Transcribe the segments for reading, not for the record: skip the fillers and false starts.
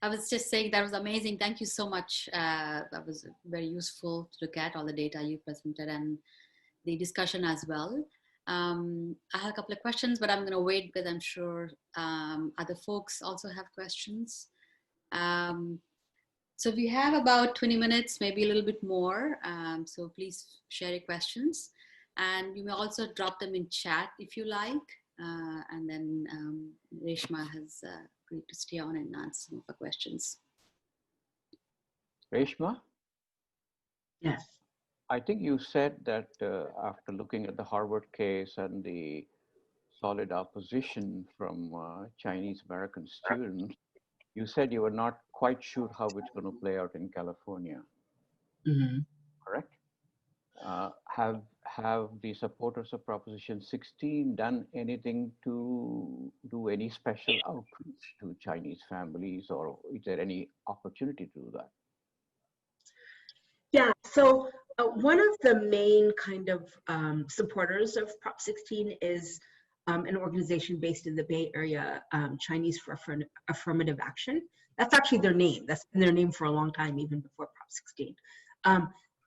I was just saying that was amazing. Thank you so much. That was very useful to look at all the data you presented and the discussion as well. I have a couple of questions, but I'm going to wait because I'm sure other folks also have questions. So we have about 20 minutes, maybe a little bit more. So please share your questions. And you may also drop them in chat if you like. And then Reshma has agreed to stay on and answer some of the questions. Reshma? Yes. I think you said that after looking at the Harvard case and the solid opposition from Chinese American students, you said you were not quite sure how it's going to play out in California. Mm-hmm. Correct? Have the supporters of Proposition 16 done anything to do any special outreach to Chinese families, or is there any opportunity to do that? Yeah, so one of the main kind of supporters of Prop 16 is an organization based in the Bay Area, Chinese for Affirmative Action. That's actually their name. That's been their name for a long time, even before Prop 16.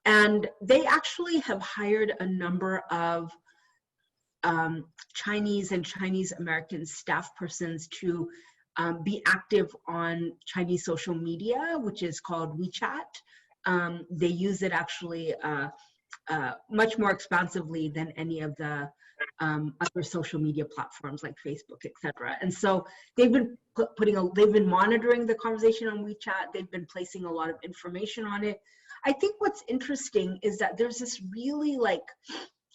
And they actually have hired a number of Chinese and Chinese American staff persons to be active on Chinese social media, which is called WeChat. They use it actually much more expansively than any of the other social media platforms like Facebook, etc. And so they've been they've been monitoring the conversation on WeChat. They've been placing a lot of information on it. I think what's interesting is that there's this really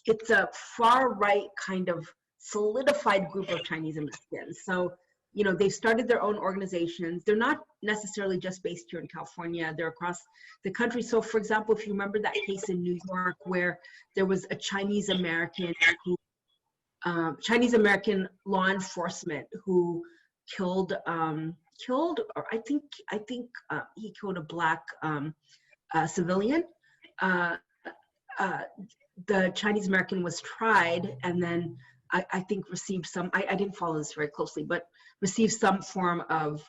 it's a far right kind of solidified group of Chinese Americans. So, you know, they've started their own organizations. They're not necessarily just based here in California, they're across the country. So for example, if you remember that case in New York where there was a Chinese American law enforcement who killed, or I think he killed a Black civilian. The Chinese American was tried and then I think received some, I didn't follow this very closely, but received some form of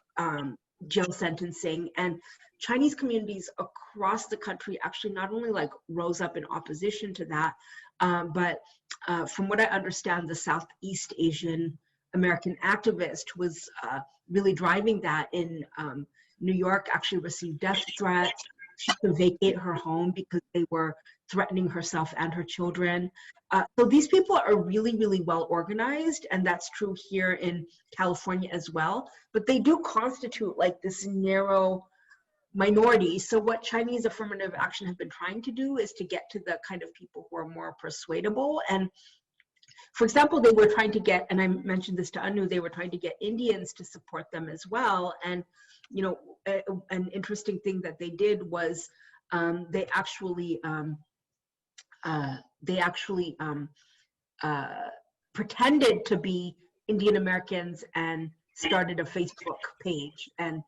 jail sentencing. And Chinese communities across the country actually not only rose up in opposition to that, but from what I understand, the Southeast Asian American activist was really driving that in New York, actually received death threats. She had to vacate her home because they were threatening herself and her children. So these people are really, really well organized, and that's true here in California as well. But they do constitute this narrow minority. So what Chinese affirmative action have been trying to do is to get to the kind of people who are more persuadable. And for example, they were trying to get, and I mentioned this to Anu, they were trying to get Indians to support them as well. And you know, an interesting thing that they did was they actually pretended to be Indian Americans and started a Facebook page, and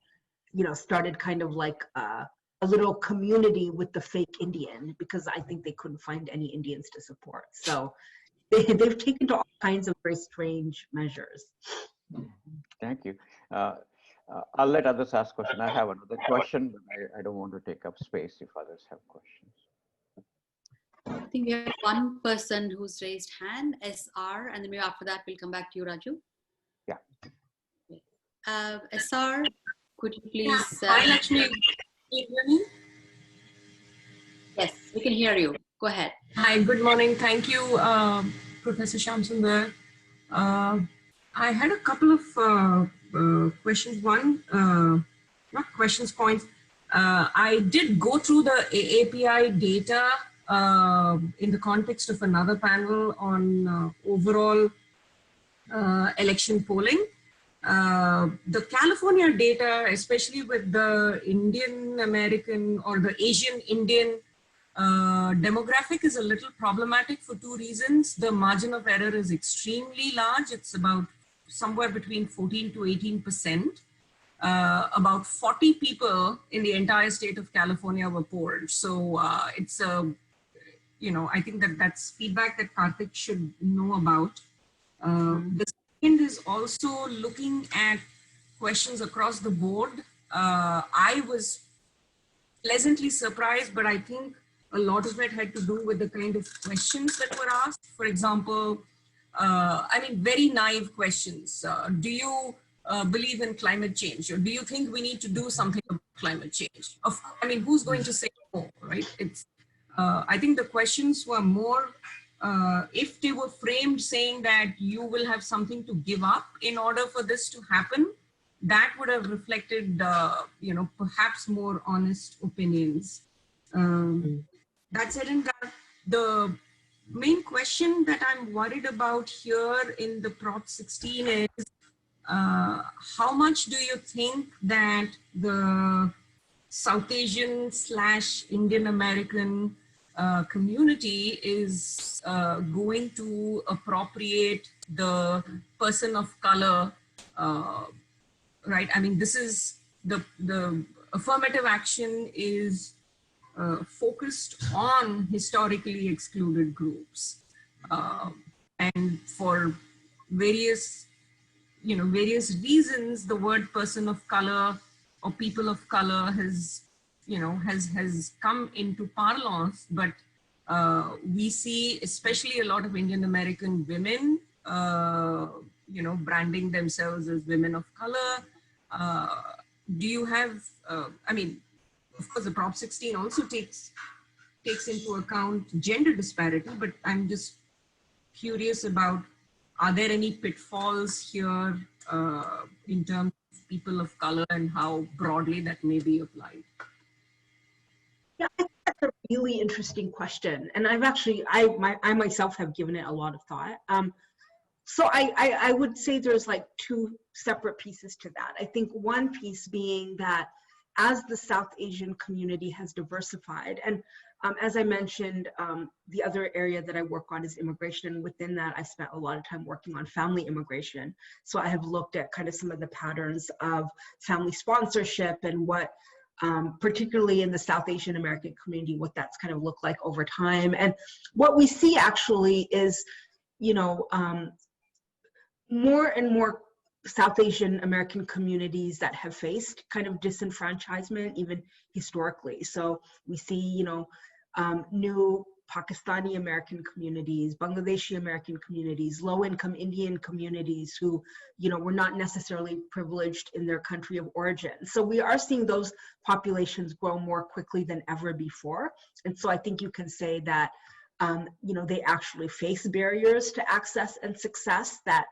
you know, started kind of a little community with the fake Indian, because I think they couldn't find any Indians to support. So they've taken to all kinds of very strange measures. Thank you. I'll let others ask questions. I have another question, but I don't want to take up space if others have questions. I think we have one person who's raised hand, SR, and then maybe after that we'll come back to you, Raju. Yeah. SR, could you please? Hi, Lakshmi. Can you hear me? Yes, we can hear you. Go ahead. Hi, good morning. Thank you, Professor Shamasunder. I had a couple of questions. One, not questions, points. I did go through the AAPI data in the context of another panel on overall election polling. The California data, especially with the Indian American or the Asian Indian demographic, is a little problematic for two reasons. The margin of error is extremely large. It's about somewhere between 14 to 18%. About 40 people in the entire state of California were polled. So it's you know, I think that's feedback that Karthik should know about. The second is also looking at questions across the board I was pleasantly surprised, but I think a lot of it had to do with the kind of questions that were asked. For example, I mean, very naive questions. Do you believe in climate change? Or do you think we need to do something about climate change? I mean, who's going to say no, right? I think the questions were more, if they were framed saying that you will have something to give up in order for this to happen, that would have reflected, perhaps more honest opinions. That said and done, the main question that I'm worried about here in the PROP-16 is, how much do you think that the South Asian / Indian American community is going to appropriate the person of color, right? I mean, this is the affirmative action is focused on historically excluded groups, and for various reasons, the word person of color or people of color has come into parlance, but we see especially a lot of Indian American women branding themselves as women of color. Do you have I mean, of course the PROP-16 also takes into account gender disparity, but I'm just curious about, are there any pitfalls here in terms of people of color and how broadly that may be applied? Yeah, I think that's a really interesting question. And I've actually, I myself have given it a lot of thought. So I would say there's like two separate pieces to that. I think one piece being that as the South Asian community has diversified, and as I mentioned, the other area that I work on is immigration. And within that, I spent a lot of time working on family immigration. So I have looked at kind of some of the patterns of family sponsorship and what, particularly in the South Asian American community, what that's kind of looked like over time. And what we see actually is, more and more South Asian American communities that have faced kind of disenfranchisement, even historically. So we see, new Pakistani American communities, Bangladeshi American communities, low-income Indian communities who, were not necessarily privileged in their country of origin. So we are seeing those populations grow more quickly than ever before. And so I think you can say that, they actually face barriers to access and success that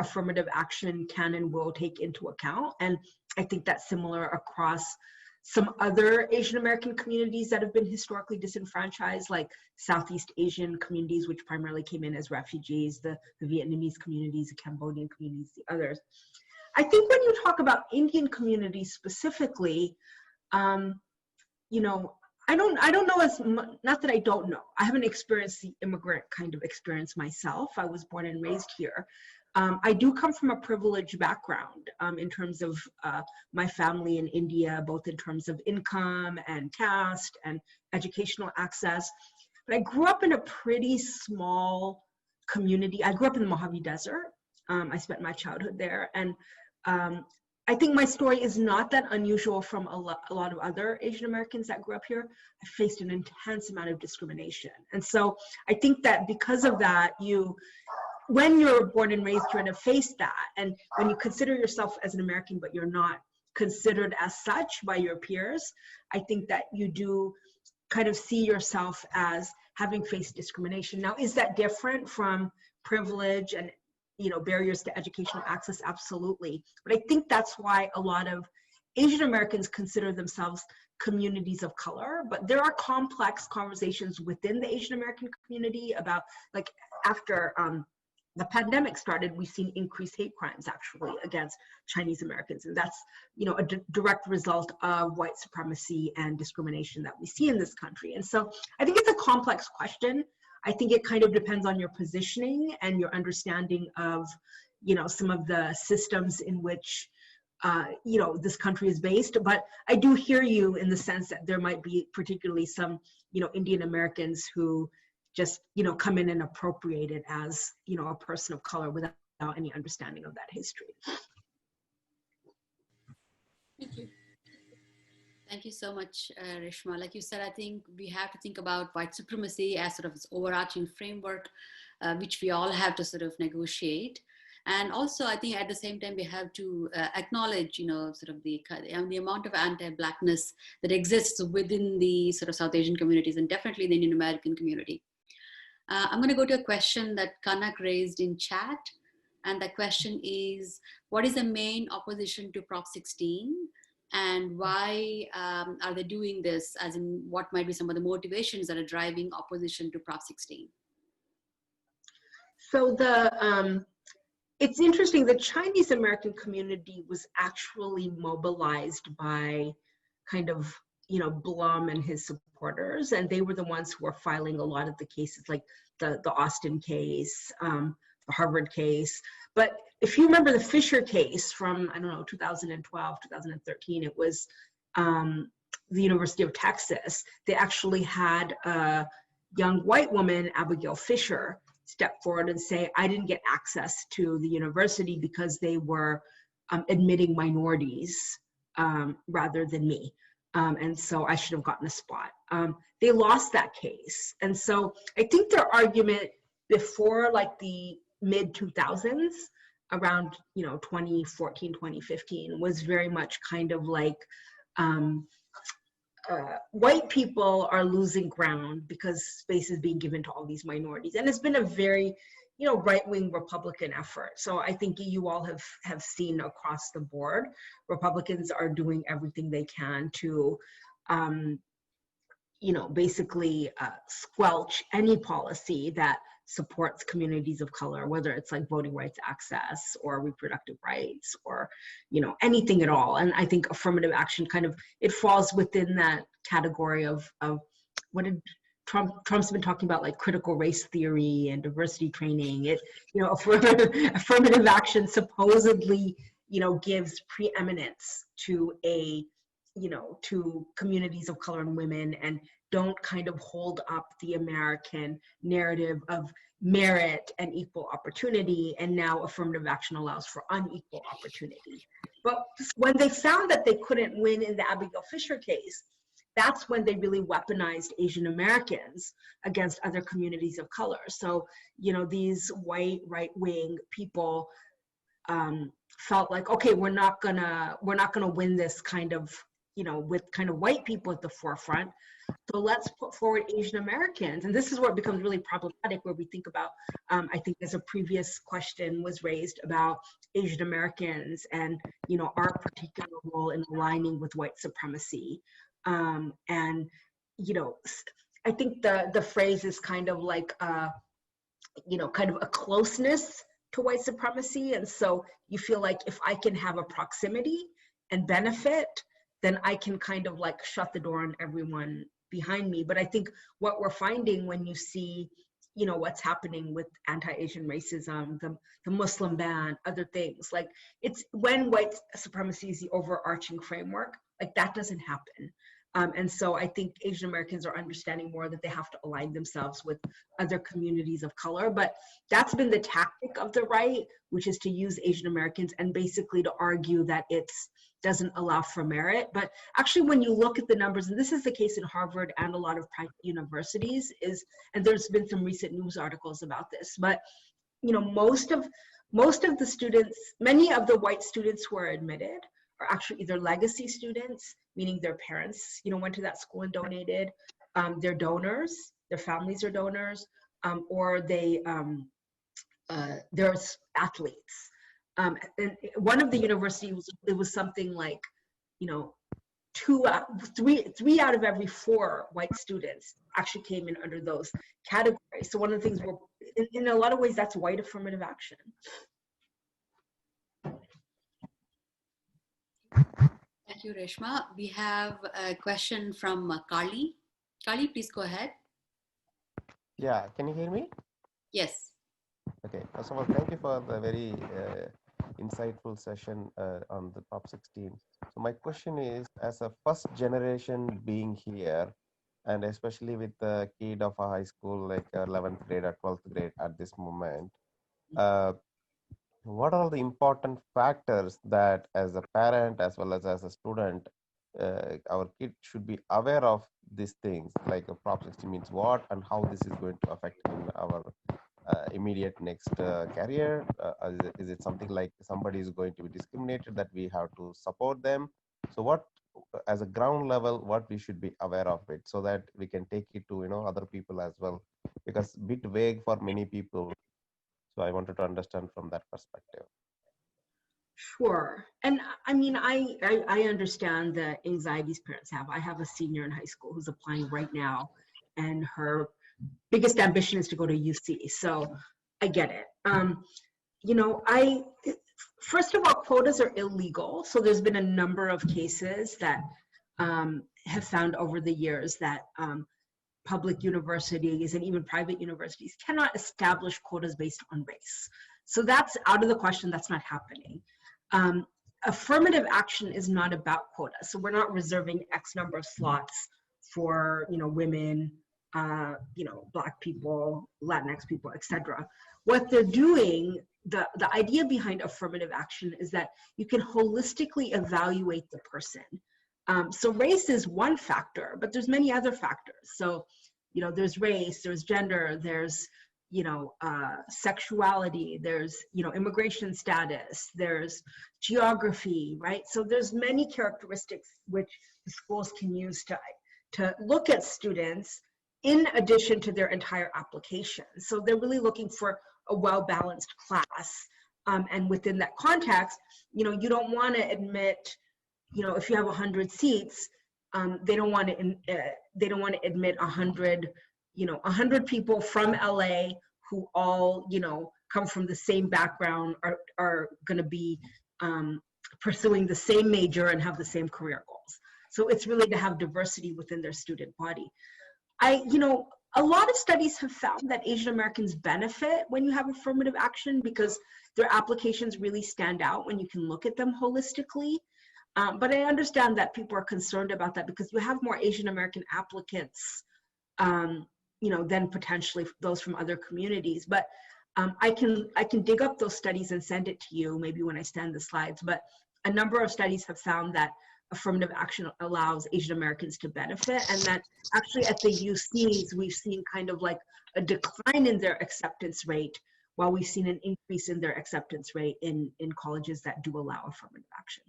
affirmative action can and will take into account. And I think that's similar across some other Asian American communities that have been historically disenfranchised, like Southeast Asian communities, which primarily came in as refugees, the Vietnamese communities, the Cambodian communities, the others. I think when you talk about Indian communities specifically, I don't know as much, not that I don't know. I haven't experienced the immigrant kind of experience myself. I was born and raised here. I do come from a privileged background in terms of my family in India, both in terms of income and caste and educational access. But I grew up in a pretty small community. I grew up in the Mojave Desert. I spent my childhood there. And I think my story is not that unusual from a lot of other Asian Americans that grew up here. I faced an intense amount of discrimination. And so I think that because of that, when you're born and raised, you're going to face that. And when you consider yourself as an American, but you're not considered as such by your peers, I think that you do kind of see yourself as having faced discrimination. Now, is that different from privilege and barriers to educational access? Absolutely. But I think that's why a lot of Asian Americans consider themselves communities of color, but there are complex conversations within the Asian American community about, like, after the pandemic started, we've seen increased hate crimes actually against Chinese Americans. And that's, a direct result of white supremacy and discrimination that we see in this country. And so I think it's a complex question. I think it kind of depends on your positioning and your understanding of, some of the systems in which, this country is based. But I do hear you in the sense that there might be particularly some, Indian Americans who just, come in and appropriate it as, a person of color without any understanding of that history. Thank you. Thank you so much, Reshma. Like you said, I think we have to think about white supremacy as sort of this overarching framework, which we all have to sort of negotiate. And also, I think at the same time, we have to acknowledge, sort of the amount of anti-Blackness that exists within the sort of South Asian communities and definitely the Indian American community. I'm going to go to a question that Kanak raised in chat. And the question is, what is the main opposition to Prop-16? And why are they doing this? As in, what might be some of the motivations that are driving opposition to Prop-16? So it's interesting, the Chinese American community was actually mobilized by kind of, Blum and his supporters, and they were the ones who were filing a lot of the cases, like the Austin case, the Harvard case. But if you remember the Fisher case from, 2012, 2013, it was the University of Texas. They actually had a young white woman, Abigail Fisher, step forward and say, I didn't get access to the university because they were admitting minorities rather than me. And so I should have gotten a spot. They lost that case. And so I think their argument before like the mid 2000s, around 2014, 2015, was very much kind of like white people are losing ground because space is being given to all these minorities. And it's been a very, right-wing Republican effort. So I think you all have seen across the board, Republicans are doing everything they can to, basically squelch any policy that supports communities of color, whether it's like voting rights access or reproductive rights or, anything at all. And I think affirmative action it falls within that category of what did Trump's been talking about, like critical race theory and diversity training. Affirmative action supposedly, gives preeminence to to communities of color and women, and don't kind of hold up the American narrative of merit and equal opportunity. And now affirmative action allows for unequal opportunity. But when they found that they couldn't win in the Abigail Fisher case, that's when they really weaponized Asian Americans against other communities of color. So, these white right-wing people felt like, okay, we're not gonna win this kind of, with kind of white people at the forefront. So let's put forward Asian Americans. And this is where it becomes really problematic, where we think about, I think as a previous question was raised about Asian Americans and, our particular role in aligning with white supremacy. And, I think the phrase is kind of like, kind of a closeness to white supremacy. And so you feel like if I can have a proximity and benefit, then I can kind of like shut the door on everyone behind me. But I think what we're finding when you see, what's happening with anti-Asian racism, the Muslim ban, other things, like it's when white supremacy is the overarching framework, like that doesn't happen. And so I think Asian Americans are understanding more that they have to align themselves with other communities of color. But that's been the tactic of the right, which is to use Asian Americans and basically to argue that it doesn't allow for merit. But actually, when you look at the numbers, and this is the case in Harvard and a lot of private universities, and there's been some recent news articles about this, but most of the students, many of the white students who are admitted are actually either legacy students, meaning their parents, went to that school and donated, they're donors, their families are donors, or they're athletes. And one of the universities, it was something like, 3 out of every 4 white students actually came in under those categories. So one of the things in a lot of ways, that's white affirmative action. Thank you, Reshma. We have a question from Carly. Carly, please go ahead. Yeah, can you hear me? Yes. Okay, first of all, thank you for the very insightful session on the Prop-16. So my question is, as a first generation being here, and especially with the kid of a high school, like 11th grade or 12th grade at this moment, what are the important factors that as a parent as well as a student our kids should be aware of these things, like Prop 16 means what and how this is going to affect in our immediate next career? Is it something like somebody is going to be discriminated that we have to support them? So what, as a ground level, what we should be aware of it so that we can take it to other people as well, because bit vague for many people. So I wanted to understand from that perspective. Sure. And I mean, I understand the anxieties parents have. I have a senior in high school who's applying right now, and her biggest ambition is to go to UC. So I get it. You know, first of all, quotas are illegal. So there's been a number of cases that have found over the years that public universities and even private universities cannot establish quotas based on race. So that's out of the question. That's not happening. Affirmative action is not about quotas. So we're not reserving X number of slots for, women, Black people, Latinx people, etc. What they're doing, the idea behind affirmative action is that you can holistically evaluate the person. So race is one factor, but there's many other factors. So, there's race, there's gender, there's, sexuality, there's, immigration status, there's geography, right? So there's many characteristics which the schools can use to look at students in addition to their entire application. So they're really looking for a well-balanced class. And within that context, you don't want to admit, if you have 100 seats, they don't want to admit 100 people from LA who all, come from the same background are going to be pursuing the same major and have the same career goals. So it's really to have diversity within their student body. A lot of studies have found that Asian Americans benefit when you have affirmative action because their applications really stand out when you can look at them holistically. But I understand that people are concerned about that because you have more Asian American applicants, than potentially those from other communities. But I can dig up those studies and send it to you maybe when I send the slides. But a number of studies have found that affirmative action allows Asian Americans to benefit, and that actually at the UCs we've seen kind of like a decline in their acceptance rate, while we've seen an increase in their acceptance rate in colleges that do allow affirmative action.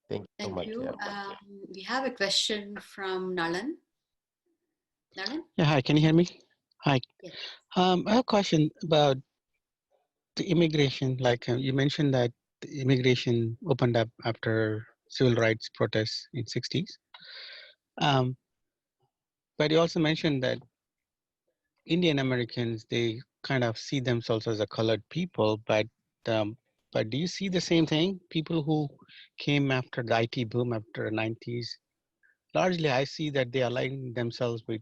Thank you so much. Thank you. Yeah. We have a question from Nalan. Nalan? Yeah, hi, can you hear me? Hi. Yes. I have a question about the immigration. Like you mentioned that the immigration opened up after civil rights protests in 60s. But you also mentioned that Indian Americans, they kind of see themselves as a colored people, but do you see the same thing? People who came after the IT boom after the 90s, largely I see that they align themselves with,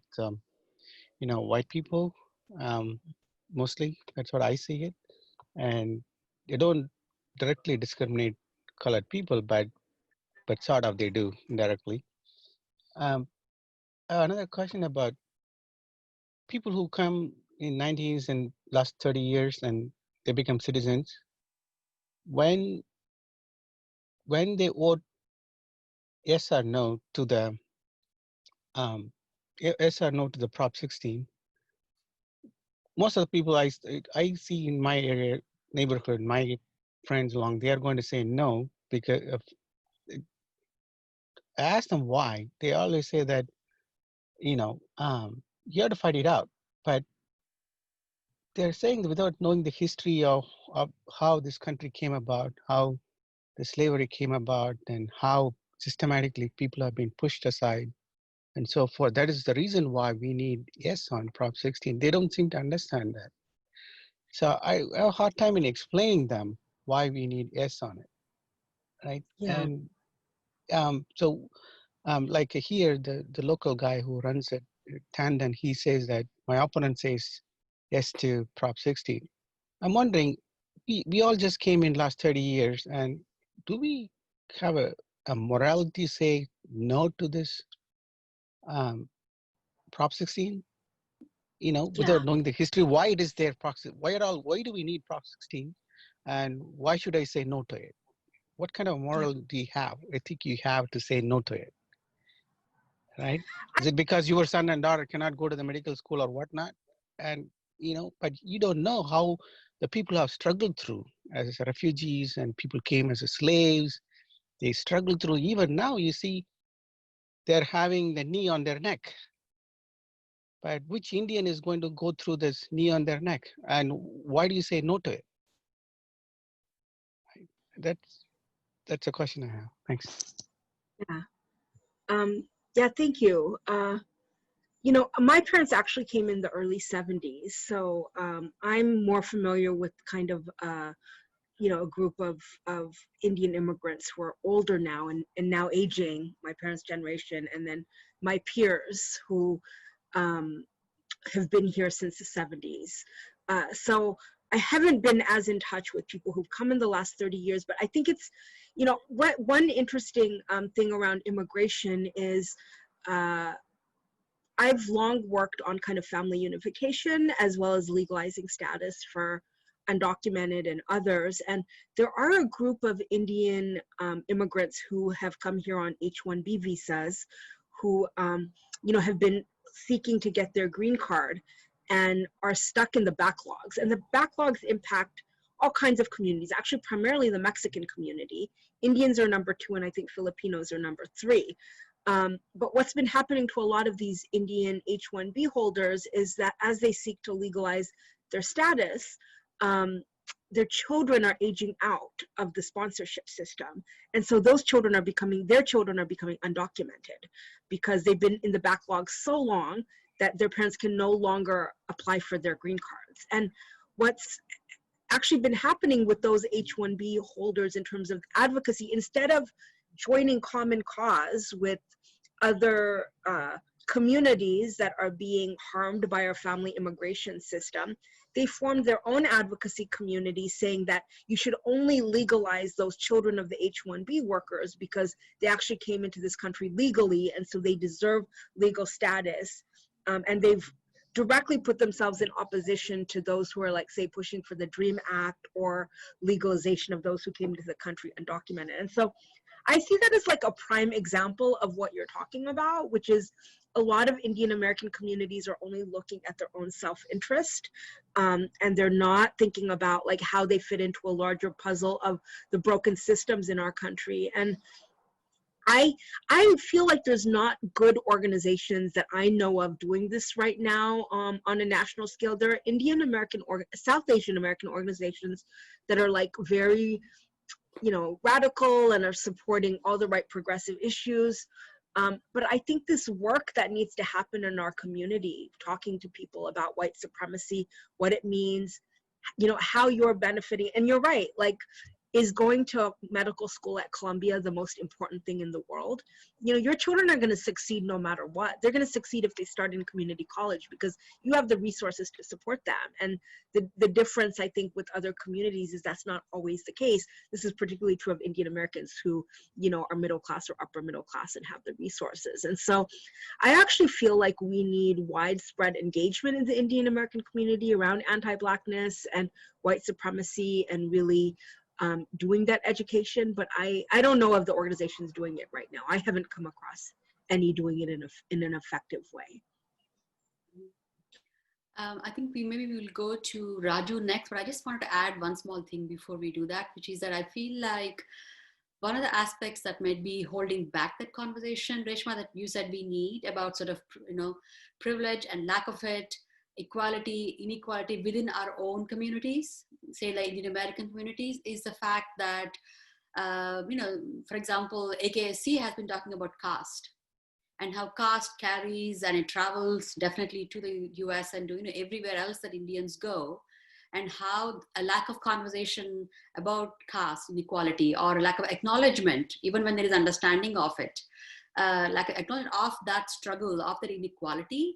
white people, mostly. That's what I see it. And they don't directly discriminate colored people, but sort of they do indirectly. Another question about people who come in 90s and last 30 years and they become citizens. When they vote yes or no to the Prop 16, most of the people I see in my area, neighborhood, my friends along, they are going to say no, because I ask them why. They always say that, you have to fight it out. But they're saying that without knowing the history of how this country came about, how the slavery came about, and how systematically people have been pushed aside and so forth. That is the reason why we need yes on Prop 16. They don't seem to understand that. So I have a hard time in explaining them why we need yes on it, right? Yeah. And like here, the local guy who runs it, Tandon, he says that my opponent says yes to Prop 16. I'm wondering, we all just came in last 30 years, and do we have a morality say no to this Prop 16? Without knowing the history, why it is there, why do we need Prop 16? And why should I say no to it? what kind of moral do you have, ethic you have to say no to it, right? Is it because your son and daughter cannot go to the medical school or whatnot? And, but you don't know how the people have struggled through as refugees, and people came as slaves. They struggled through. Even now, you see, they're having the knee on their neck. But which Indian is going to go through this knee on their neck? And why do you say no to it? That's a question I have. Thanks. Yeah. Yeah, thank you. My parents actually came in the early 70s, so I'm more familiar with kind of, a group of Indian immigrants who are older now and now aging, my parents' generation, and then my peers who have been here since the 70s. So I haven't been as in touch with people who've come in the last 30 years, but I think it's, one interesting thing around immigration is I've long worked on kind of family unification as well as legalizing status for undocumented and others. And there are a group of Indian immigrants who have come here on H-1B visas who, have been seeking to get their green card and are stuck in the backlogs. And the backlogs impact all kinds of communities, actually primarily the Mexican community. Indians are number 2, and I think Filipinos are number 3. But what's been happening to a lot of these Indian H-1B holders is that as they seek to legalize their status, their children are aging out of the sponsorship system. And so their children are becoming undocumented because they've been in the backlog so long that their parents can no longer apply for their green cards. And what's actually been happening with those H-1B holders in terms of advocacy, instead of joining common cause with other communities that are being harmed by our family immigration system, they formed their own advocacy community saying that you should only legalize those children of the H-1B workers because they actually came into this country legally, and so they deserve legal status. And they've directly put themselves in opposition to those who are, like, say, pushing for the DREAM Act or legalization of those who came to the country undocumented. And so I see that as like a prime example of what you're talking about, which is a lot of Indian American communities are only looking at their own self-interest, and they're not thinking about like how they fit into a larger puzzle of the broken systems in our country. And I feel like there's not good organizations that I know of doing this right now on a national scale. There are Indian American or South Asian American organizations that are like very, radical and are supporting all the right progressive issues. But I think this work that needs to happen in our community, talking to people about white supremacy, what it means, how you're benefiting. And you're right, like, is going to medical school at Columbia the most important thing in the world? Your children are going to succeed no matter what. They're going to succeed if they start in community college because you have the resources to support them. And the difference, I think, with other communities is that's not always the case. This is particularly true of Indian Americans who, are middle class or upper middle class and have the resources. And so I actually feel like we need widespread engagement in the Indian American community around anti-Blackness and white supremacy and really doing that education, but I don't know of the organizations doing it right now. I haven't come across any doing it in an effective way. I think maybe we will go to Raju next, but I just wanted to add one small thing before we do that, which is that I feel like one of the aspects that might be holding back that conversation, Reshma, that you said we need about sort of, privilege and lack of it, equality, inequality within our own communities, say like Indian American communities, is the fact that, for example, AKSC has been talking about caste and how caste carries and it travels definitely to the US and to everywhere else that Indians go, and how a lack of conversation about caste inequality or a lack of acknowledgement, even when there is understanding of it, lack of acknowledgement of that struggle, of that inequality,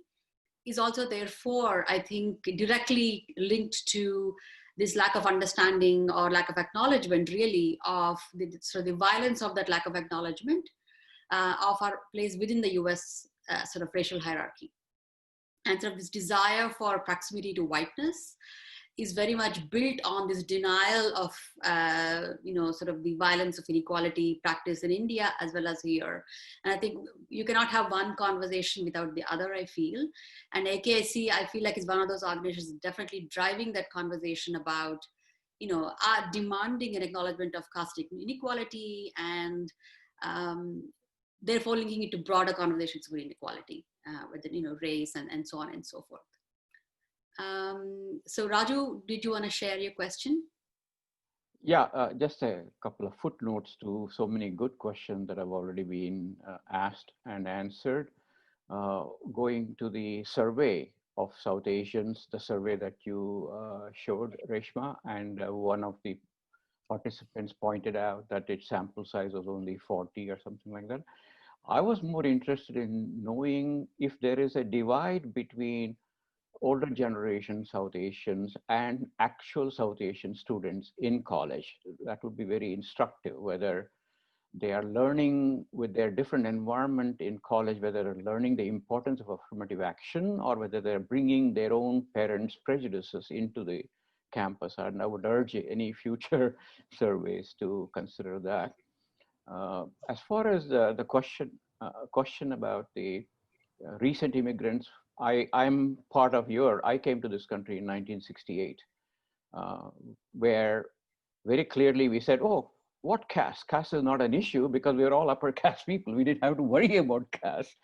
is also therefore, I think, directly linked to this lack of understanding or lack of acknowledgement, really, of the violence of that lack of acknowledgement of our place within the US sort of racial hierarchy. And sort of this desire for proximity to whiteness is very much built on this denial of, sort of the violence of inequality practice in India as well as here. And I think you cannot have one conversation without the other, I feel. And AKIC, I feel like, is one of those organizations definitely driving that conversation about, demanding an acknowledgement of caste inequality and therefore linking it to broader conversations about inequality, within, race and so on and so forth. So Raju, did you want to share your question? Yeah, just a couple of footnotes to so many good questions that have already been asked and answered. Going to the survey of South Asians, the survey that you showed, Reshma, and one of the participants pointed out that its sample size was only 40 or something like that. I was more interested in knowing if there is a divide between older generation South Asians and actual South Asian students in college. That would be very instructive, whether they are learning with their different environment in college, whether they're learning the importance of affirmative action or whether they're bringing their own parents' prejudices into the campus. And I would urge any future surveys to consider that. As far as the question about the recent immigrants, I'm part of I came to this country in 1968, where very clearly we said, oh, what caste? Caste is not an issue because we are all upper caste people. We didn't have to worry about caste.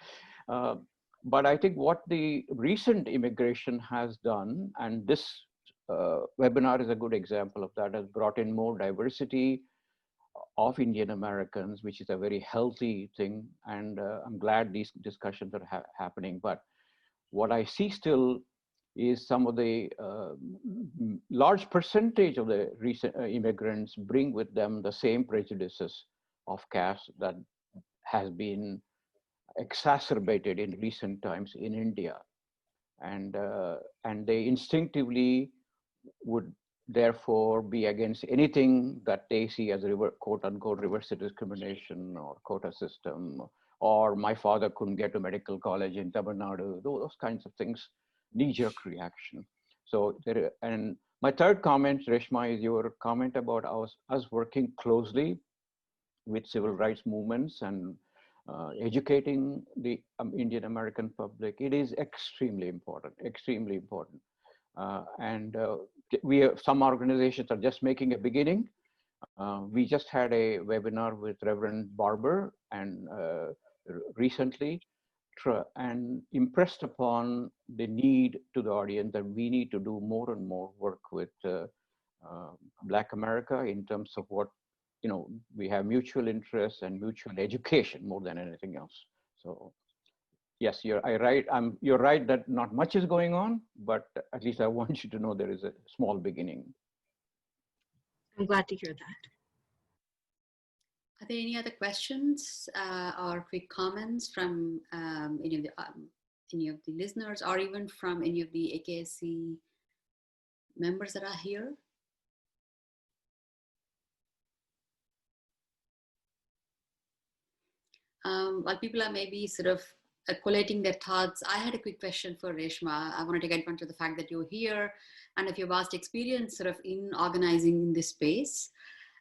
But I think what the recent immigration has done, and this webinar is a good example of that, has brought in more diversity of Indian Americans, which is a very healthy thing. And I'm glad these discussions are happening. But what I see still is some of the large percentage of the recent immigrants bring with them the same prejudices of caste that has been exacerbated in recent times in India. And they instinctively would therefore be against anything that they see as quote unquote reverse discrimination or quota system, or my father couldn't get to medical college in Tamil Nadu, those kinds of things, knee-jerk reaction. So and my third comment, Reshma, is your comment about us working closely with civil rights movements and educating the Indian American public. It is extremely important, extremely important. Some organizations are just making a beginning. We just had a webinar with Reverend Barber and recently, and impressed upon the need to the audience that we need to do more and more work with Black America in terms of what, we have mutual interests and mutual education more than anything else. So yes, you're right that not much is going on, but at least I want you to know there is a small beginning. I'm glad to hear that. Are there any other questions or quick comments from any of the listeners, or even from any of the AKSC members that are here? While people are maybe sort of collating their thoughts, I had a quick question for Reshma. I wanted to get advantage of the fact that you're here and of your vast experience sort of in organizing in this space.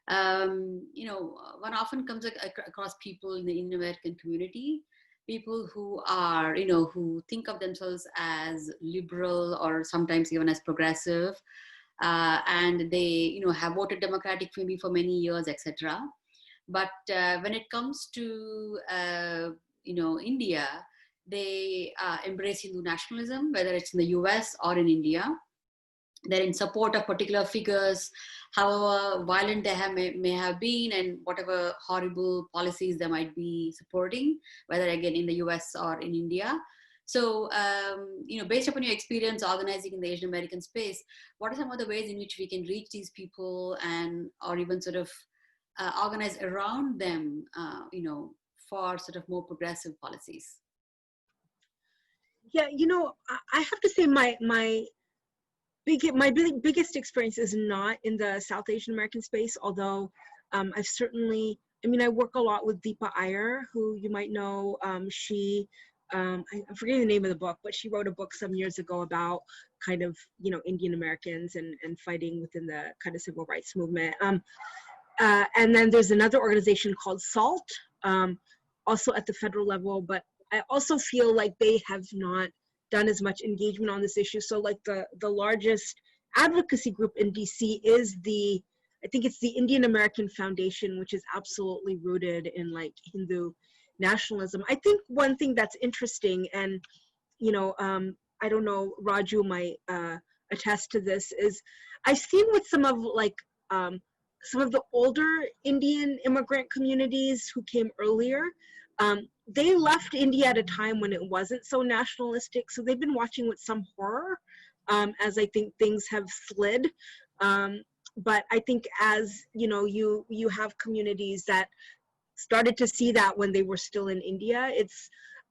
One often comes across people in the Indian American community, people who are, who think of themselves as liberal or sometimes even as progressive, and they, have voted Democratic maybe for many years, etc. But when it comes to, India, they embrace Hindu nationalism, whether it's in the US or in India. They're in support of particular figures, however violent they may have been, and whatever horrible policies they might be supporting, whether again in the US or in India. So, based upon your experience organizing in the Asian American space, what are some of the ways in which we can reach these people or even sort of organize around them, for sort of more progressive policies? Yeah, I have to say my biggest experience is not in the South Asian American space, although I've certainly, I work a lot with Deepa Iyer, who you might know. I'm forgetting the name of the book, but she wrote a book some years ago about kind of, you know, Indian Americans and fighting within the kind of civil rights movement. And then there's another organization called SALT, also at the federal level, but I also feel like they have not done as much engagement on this issue. So like the largest advocacy group in DC is I think it's the Indian American Foundation, which is absolutely rooted in like Hindu nationalism. I think one thing that's interesting, and you know, I don't know, Raju might attest to this, is I've seen with some of like some of the older Indian immigrant communities who came earlier, they left India at a time when it wasn't so nationalistic. So they've been watching with some horror as I think things have slid. But I think as, you know, you have communities that started to see that when they were still in India. It's,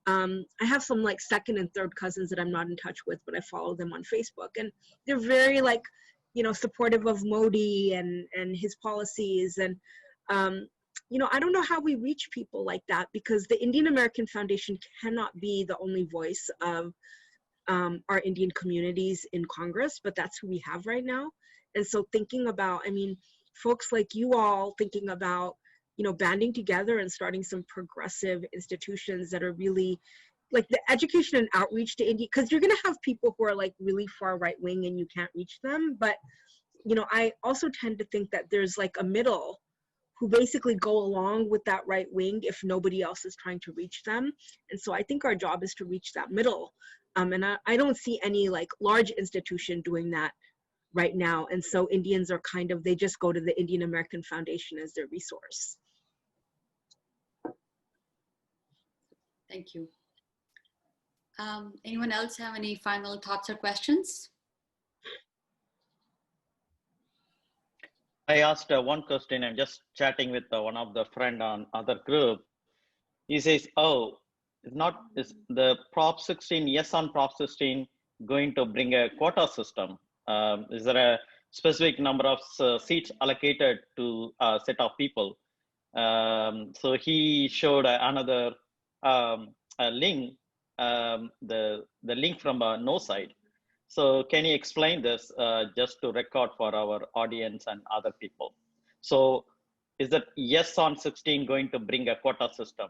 I have some like second and third cousins that I'm not in touch with, but I follow them on Facebook, and they're very like, you know, supportive of Modi and his policies. And, you know, I don't know how we reach people like that, because the Indian American Foundation cannot be the only voice of our Indian communities in Congress, but that's who we have right now. And so thinking about, I mean, folks like you all thinking about, you know, banding together and starting some progressive institutions that are really like the education and outreach to India, because you're going to have people who are like really far right wing and you can't reach them. But, you know, I also tend to think that there's like a middle who basically go along with that right wing if nobody else is trying to reach them. And so I think our job is to reach that middle. And I don't see any like large institution doing that right now. And so Indians are kind of, they just go to the Indian American Foundation as their resource. Thank you. Anyone else have any final thoughts or questions? I asked one question and just chatting with one of the friend on other group. He says, "Oh, is the Prop-16? Yes, on Prop-16 going to bring a quota system? Is there a specific number of seats allocated to a set of people?" So he showed another a link, the link from no side. So can you explain this just to record for our audience and other people? So is that yes on 16 going to bring a quota system?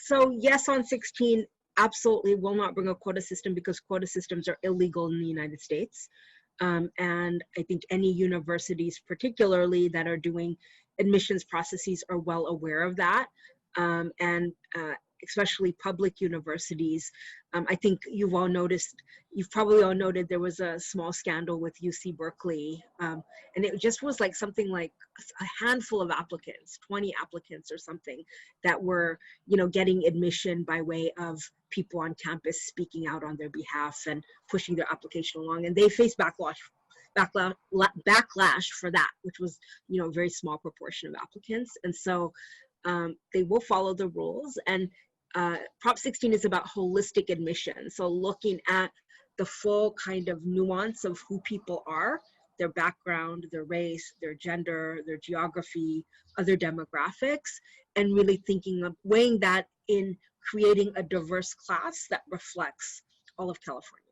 So yes on 16 absolutely will not bring a quota system, because quota systems are illegal in the United States. And I think any universities particularly that are doing admissions processes are well aware of that. And especially public universities. I think you've probably all noted there was a small scandal with UC Berkeley. And it just was like something like a handful of applicants, 20 applicants or something, that were, you know, getting admission by way of people on campus speaking out on their behalf and pushing their application along. And they faced backlash for that, which was, you know, a very small proportion of applicants. And so they will follow the rules. And Prop-16 is about holistic admission. So looking at the full kind of nuance of who people are, their background, their race, their gender, their geography, other demographics, and really thinking of weighing that in creating a diverse class that reflects all of California.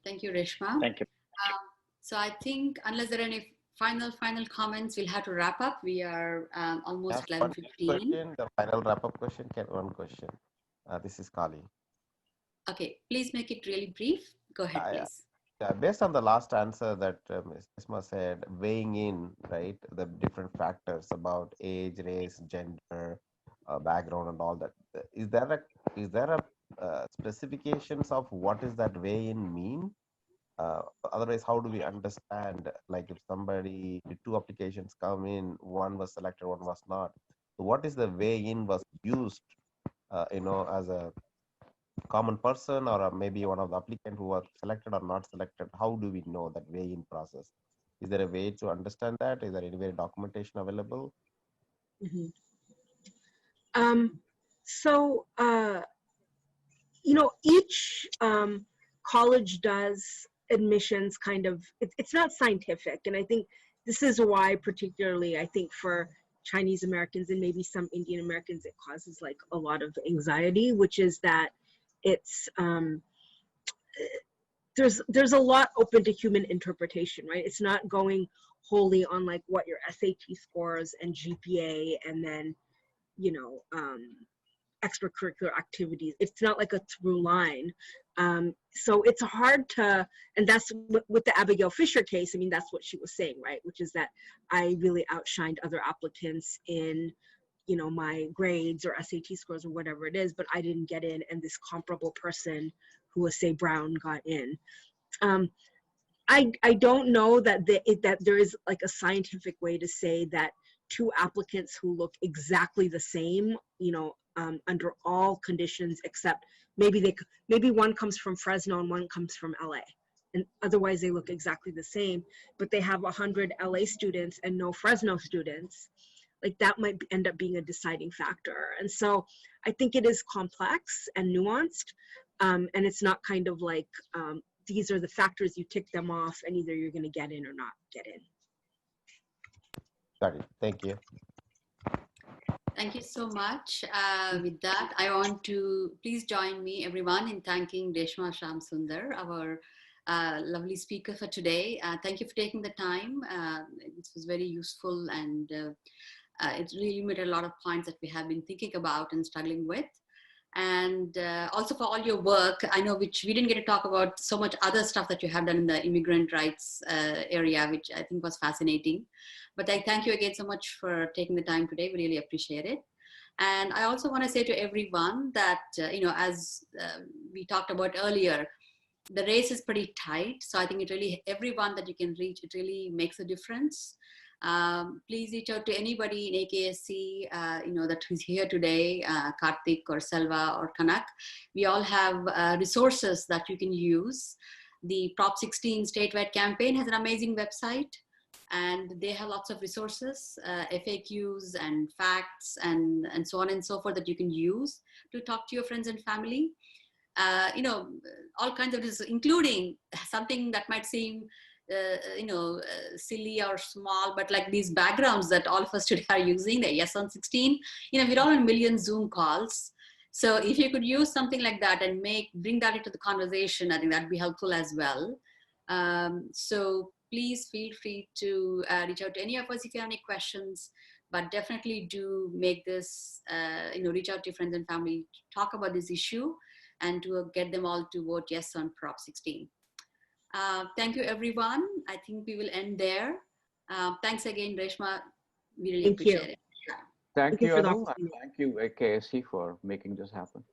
Thank you, Reshma. Thank you. So I think unless there are any final comments, we'll have to wrap up. We are almost 11:15. The final wrap-up question, one question. This is Kali. Okay, please make it really brief. Go ahead, please. Yeah, based on the last answer that Ms. Reshma said, weighing in, right, the different factors about age, race, gender, background, and all that. Is there a specifications of what is that weigh-in mean? Otherwise, how do we understand, like if somebody, two applications come in, one was selected, one was not. So what is the weigh-in was used, you know, as a common person, or maybe one of the applicant who was selected or not selected? How do we know that weigh-in process? Is there a way to understand that? Is there any way documentation available? Mm-hmm. You know, each college does admissions kind of, it's not scientific. And I think this is why, particularly, I think for Chinese Americans and maybe some Indian Americans, it causes like a lot of anxiety, which is that it's, there's a lot open to human interpretation, right? It's not going wholly on like what your SAT scores and GPA and then, you know, extracurricular activities. It's not like a through line. So it's hard to, and that's with the Abigail Fisher case, I mean, that's what she was saying, right? Which is that I really outshined other applicants in, you know, my grades or SAT scores or whatever it is, but I didn't get in, and this comparable person who was, say, brown got in. I don't know that that there is like a scientific way to say that two applicants who look exactly the same, you know, under all conditions, except maybe one comes from Fresno and one comes from LA, and otherwise they look exactly the same, but they have 100 LA students and no Fresno students. Like that might end up being a deciding factor. And so I think it is complex and nuanced, and it's not kind of like, these are the factors, you tick them off, and either you're going to get in or not get in. Got it. Thank you. Thank you so much. With that, I want to please join me, everyone, in thanking Reshma Shamasunder, our lovely speaker for today. Thank you for taking the time. This was very useful, and it really made a lot of points that we have been thinking about and struggling with. And also for all your work, I know which we didn't get to talk about so much other stuff that you have done in the immigrant rights area, which I think was fascinating. But I thank you again so much for taking the time today. We really appreciate it. And I also want to say to everyone that, you know, as we talked about earlier, the race is pretty tight. So I think it really, everyone that you can reach, it really makes a difference. Please reach out to anybody in AKSC, you know, that is here today, Karthik or Selva or Kanak. We all have resources that you can use. The Prop-16 statewide campaign has an amazing website, and they have lots of resources, FAQs and facts and so on and so forth that you can use to talk to your friends and family. You know, all kinds of this, including something that might seem you know, silly or small, but like these backgrounds that all of us today are using, the yes on 16, you know, we're all on a million Zoom calls. So if you could use something like that and bring that into the conversation, I think that'd be helpful as well. So please feel free to reach out to any of us if you have any questions, but definitely do make this, you know, reach out to your friends and family, talk about this issue, and to get them all to vote yes on Prop-16. Thank you, everyone. I think we will end there. Thanks again, Reshma. We really appreciate it. Yeah. Thank you, Anu, and thank you, AKSC, for making this happen.